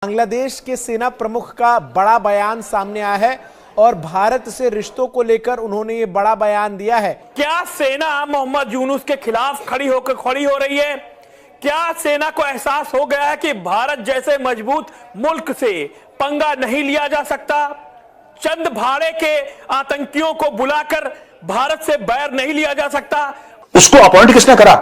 बांग्लादेश के सेना प्रमुख का बड़ा बयान सामने आया है और भारत से रिश्तों को लेकर उन्होंने ये बड़ा बयान दिया है। क्या सेना मोहम्मद यूनुस के खिलाफ खड़ी हो रही है? क्या सेना को एहसास हो गया है कि भारत जैसे मजबूत मुल्क से पंगा नहीं लिया जा सकता? चंद भाड़े के आतंकियों को बुलाकर भारत से बैर नहीं लिया जा सकता। उसको अपॉइंट किसने करा?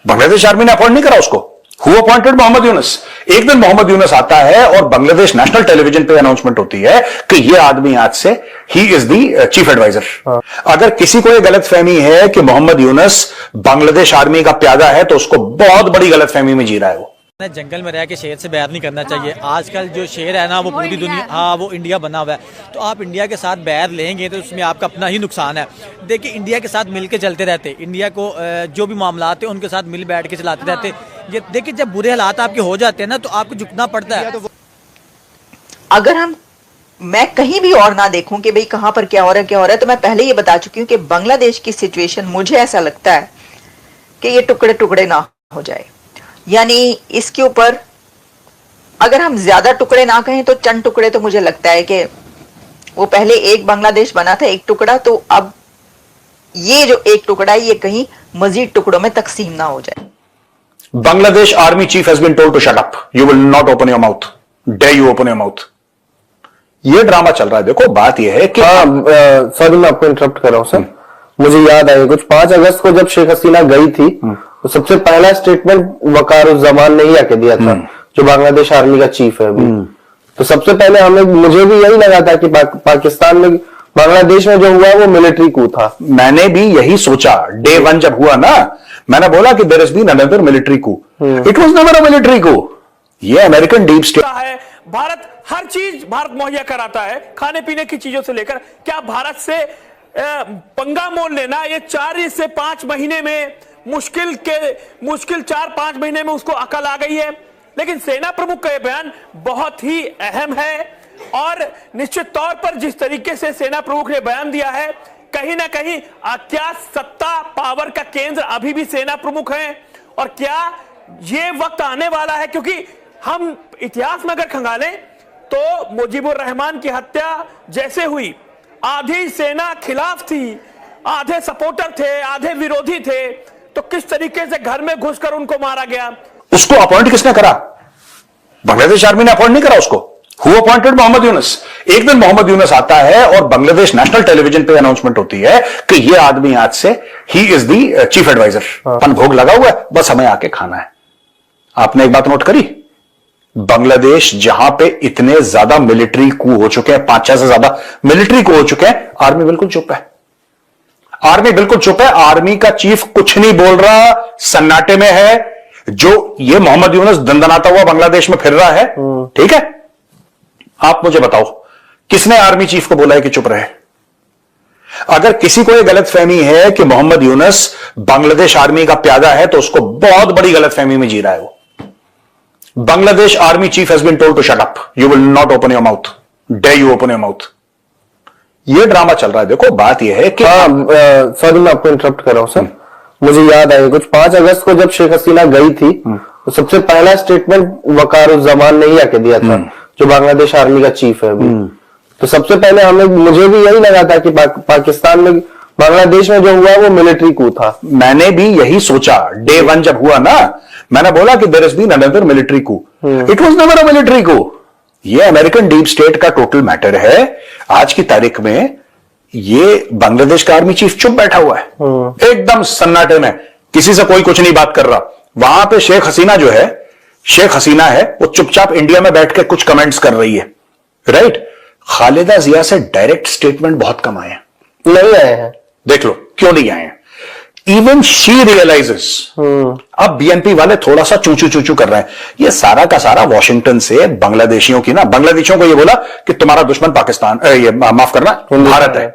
बांग्लादेश आर्मी ने अपॉइंट नहीं करा उसको। Who appointed Mohammad Yunus? एक दिन मोहम्मद यूनुस आता है और बांग्लादेश नेशनल टेलीविजन पे अनाउंसमेंट होती है कि ये आदमी आज से ही इज दी चीफ एडवाइजर। अगर किसी को ये गलतफहमी है कि मोहम्मद यूनुस बांग्लादेश आर्मी का प्यादा है तो उसको बहुत बड़ी गलतफहमी में जी रहा है वो। जंगल में रह के शेर से बैर नहीं करना चाहिए। आजकल जो शेर है ना वो पूरी दुनिया, हाँ वो इंडिया बना हुआ है, तो आप इंडिया के साथ बैर लेंगे तो उसमें आपका अपना ही नुकसान है। देखिए इंडिया के साथ मिल के चलते रहते, इंडिया को जो भी मामला आते उनके साथ मिल बैठ के चलाते रहते। ये देखिए जब बुरे हालात आपके हो जाते हैं ना तो आपको झुकना पड़ता है। अगर मैं कहीं भी और ना देखूं कि भाई कहां पर क्या हो रहा है तो मैं पहले ये बता चुकी हूँ कि बांग्लादेश की सिचुएशन मुझे ऐसा लगता है कि ये टुकड़े टुकड़े ना हो जाए। यानी इसके ऊपर अगर हम ज्यादा टुकड़े ना कहें तो चंद टुकड़े तो मुझे लगता है कि वो पहले एक बांग्लादेश बना था एक टुकड़ा, तो अब ये जो एक टुकड़ा है ये कहीं मजीद टुकड़ों में तकसीम ना हो जाए। Bangladesh army chief has been told to shut up, you will not open your mouth, dare you open your mouth. ये ड्रामा चल रहा है। देखो बात ये है कि सर मैं आपको इंटरप्ट कर रहा हूं सर, मुझे याद आया कुछ 5 अगस्त को जब शेख हसीना गई थी तो सबसे पहला स्टेटमेंट वकारुज्जमान ने ही आके दिया था, जो बांग्लादेश आर्मी का चीफ है अभी। तो सबसे पहले मुझे भी यही लगा था कि पाकिस्तान में बांग्लादेश में जो हुआ वो मिलिट्री कू था। मैंने भी यही सोचा डे 1 जब हुआ ना, मैंने बोला कि there is been another military coup. It was never a military coup. ये अमेरिकन डीप स्टेट है। भारत हर चीज भारत मुहैया कराता है, खाने पीने की चीजों से लेकर। क्या भारत से पंगा मोल लेना ये 4 से 5 महीने में मुश्किल 4-5 महीने में उसको अकल आ गई है? लेकिन सेना प्रमुख का यह बयान बहुत ही अहम है और निश्चित तौर पर जिस तरीके से सेना प्रमुख ने बयान दिया है, कहीं ना कहीं क्या सत्ता पावर का केंद्र अभी भी सेना प्रमुख है? और क्या ये वक्त आने वाला है, क्योंकि हम इतिहास में अगर खंगालें तो मुजीबुर रहमान की हत्या जैसे हुई, आधी सेना खिलाफ थी, आधे सपोर्टर थे, आधे विरोधी थे, तो किस तरीके से घर में घुसकर उनको मारा गया। उसको अपॉइंट किसने करा? बांग्लादेश आर्मी ने अपॉइंट नहीं करा उसको। Who appointed Mohammad Yunus? एक दिन मोहम्मद यूनुस आता है और बांग्लादेश नेशनल टेलीविजन पे अनाउंसमेंट होती है कि ये आदमी आज से ही इज दी चीफ एडवाइजर। अपन भोग लगा हुआ है, बस हमें आके खाना है। आपने एक बात नोट करी, बांग्लादेश जहां पे इतने ज्यादा मिलिट्री कू हो चुके हैं, 5-6 से ज्यादा मिलिट्री कू हो चुके हैं, आर्मी बिल्कुल चुप है। आर्मी बिल्कुल चुप है। आर्मी का चीफ कुछ नहीं बोल रहा, सन्नाटे में है। जो ये मोहम्मद यूनुस दंदनाता हुआ बांग्लादेश में फिर रहा है, ठीक है? आप मुझे बताओ किसने आर्मी चीफ को बोला है कि चुप रहे? अगर किसी को यह गलतफहमी है कि मोहम्मद यूनुस बांग्लादेश आर्मी का प्यादा है तो उसको बहुत बड़ी गलतफहमी में जी रहा है वो। Bangladesh army chief has been told to shut up, you will not open your mouth, dare you open your mouth. ये ड्रामा चल रहा है। देखो बात यह है कि सर मैं आपको इंटरप्ट कर रहा हूं सर, मुझे याद आया कुछ 5 अगस्त को जब शेख हसीना गई थी तो सबसे पहला स्टेटमेंट वकारुज्जमान ने ही आके दिया था, जो बांग्लादेश आर्मी का चीफ है अभी। तो सबसे पहले मुझे भी यही लगा था कि पाकिस्तान में बांग्लादेश में जो हुआ वो मिलिट्री कू था। मैंने भी यही सोचा डे 1 जब हुआ ना, मैंने बोला कि there is been another military coup. It was never a military coup. ये अमेरिकन डीप स्टेट का टोटल मैटर है। आज की तारीख में ये बांग्लादेश का आर्मी चीफ चुप बैठा हुआ है, एकदम सन्नाटे में, किसी से कोई कुछ नहीं बात कर रहा। वहां पे शेख हसीना है, वो चुपचाप इंडिया में बैठ के कुछ कमेंट्स कर रही है, राइट? खालिदा जिया से डायरेक्ट स्टेटमेंट बहुत कम आए हैं, नहीं आए हैं। देख लो क्यों नहीं आए हैं। इवन शी रियलाइजेस, अब बीएनपी वाले थोड़ा सा चूचू चूचू कर रहे हैं। ये सारा का सारा वॉशिंगटन से बांग्लादेशियों को ये बोला कि तुम्हारा दुश्मन पाकिस्तान, ये माफ करना भारत है,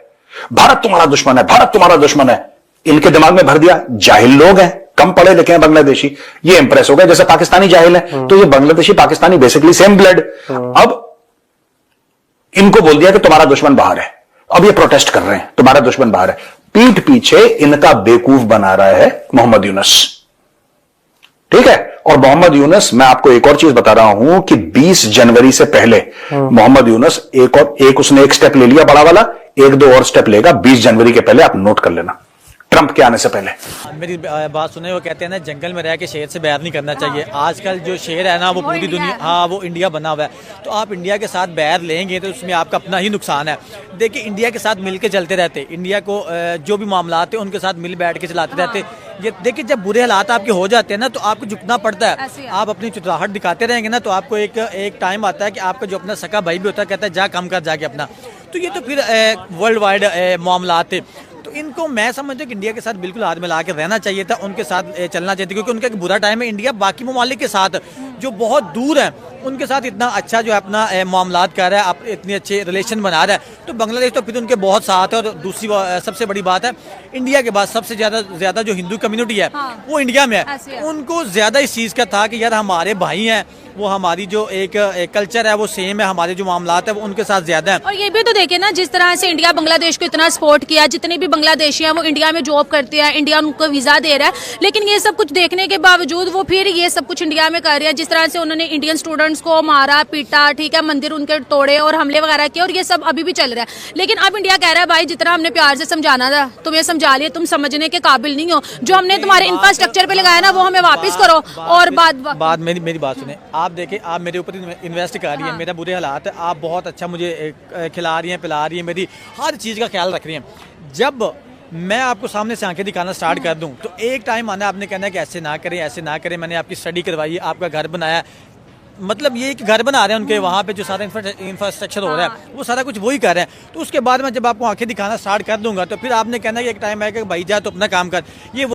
भारत तुम्हारा दुश्मन है, भारत तुम्हारा दुश्मन है। इनके दिमाग में भर दिया। जाहिल लोग हैं, कम पढ़े लिखे हैं बांग्लादेशी, ये इंप्रेस हो गए जैसे पाकिस्तानी जाहिल है, तो ये Bangladeshi Pakistani basically same blood. अब इनको बोल दिया कि तुम्हारा दुश्मन बाहर है। अब ये प्रोटेस्ट कर रहे हैं, तुम्हारा दुश्मन बाहर है। पीठ पीछे इनका बेवकूफ बना रहा है मोहम्मद यूनुस, ठीक है? और मोहम्मद यूनुस, मैं आपको एक और चीज बता रहा हूं कि 20 जनवरी से पहले मोहम्मद यूनुस उसने एक स्टेप ले लिया बड़ा वाला, 1-2 और स्टेप लेगा 20 जनवरी के पहले, आप नोट कर लेना, ट्रंप के आने से पहले। मेरी बात सुने, वो कहते हैं ना जंगल में रह के शेर से बैर नहीं करना चाहिए। आजकल जो शेर है ना वो पूरी दुनिया, हाँ वो इंडिया बना हुआ है, तो आप इंडिया के साथ बैर लेंगे तो उसमें आपका अपना ही नुकसान है। देखिए इंडिया के साथ मिल के चलते रहते, इंडिया को जो भी मामला आते हैं उनके साथ मिल बैठ के चलाते रहते। ये देखिए जब बुरे हालात आपके हो जाते हैं ना तो आपको झुकना पड़ता है, आप अपनी चुतराहट दिखाते रहेंगे ना तो आपको एक टाइम आता है कि आपका जो अपना सका भाई भी होता है कहता है जा काम कर जाके अपना। तो ये तो फिर वर्ल्ड वाइड मामला आते, तो इनको मैं समझता हूँ कि इंडिया के साथ बिल्कुल हाथ मिला के रहना चाहिए था, उनके साथ चलना चाहिए था, क्योंकि उनका एक बुरा टाइम है। इंडिया बाकी ममालिक के साथ जो बहुत दूर है उनके साथ इतना अच्छा जो है अपना मामलात कर रहा है, आप इतने अच्छे रिलेशन बना रहा है, तो बांग्लादेश तो फिर उनके बहुत साथ है। और दूसरी सबसे बड़ी बात है, इंडिया के बाद सबसे ज्यादा जो हिंदू कम्युनिटी है वो इंडिया में है। उनको ज्यादा इस चीज़ का था कि यार हमारे भाई हैं, वो हमारी जो एक कल्चर है वो सेम है, हमारे जो मामलात है वो उनके साथ ज्यादा है। और ये भी तो देखे ना जिस तरह से इंडिया बांग्लादेश को इतना सपोर्ट किया, जितने भी बांग्लादेशी हैं वो इंडिया में जॉब करते हैं, इंडिया उनको वीजा दे रहा है, लेकिन ये सब कुछ देखने के बावजूद वो फिर ये सब कुछ इंडिया में कर रहे हैं। जिस तरह से उन्होंने इंडियन स्टूडेंट्स को मारा पीटा, ठीक है, मंदिर उनके तोड़े और हमले वगैरह किए, और ये सब अभी भी चल रहा है। लेकिन अब इंडिया कह रहा है भाई जितना हमने प्यार से समझाना था तुम्हें समझा लिया, तुम समझने के काबिल नहीं हो, जो हमने तुम्हारे इंफ्रास्ट्रक्चर पे लगाया ना वो हमें वापस करो। और बात मेरी बात सुने, आप देखें आप मेरे ऊपर इन्वेस्ट कर रही है, मेरा बुरे हालात है, आप बहुत अच्छा मुझे खिला रही हैं, पिला रही हैं, मेरी हर चीज़ का ख्याल रख रही हैं। जब मैं आपको सामने से आंखें दिखाना स्टार्ट कर दूं तो एक टाइम आना आपने कहना है कि ऐसे ना करें, ऐसे ना करें, मैंने आपकी स्टडी करवाई है, आपका घर बनाया, मतलब ये कि घर बना रहे हैं उनके वहाँ पे जो सारा इंफ्रास्ट्रक्चर हो रहा है वो सारा कुछ वही कर रहे हैं। तो उसके बाद मैं जब आपको आंखें दिखाना स्टार्ट कर दूंगा तो फिर आपने कहना कि एक टाइम आएगा कि भाई जा तो अपना काम कर। ये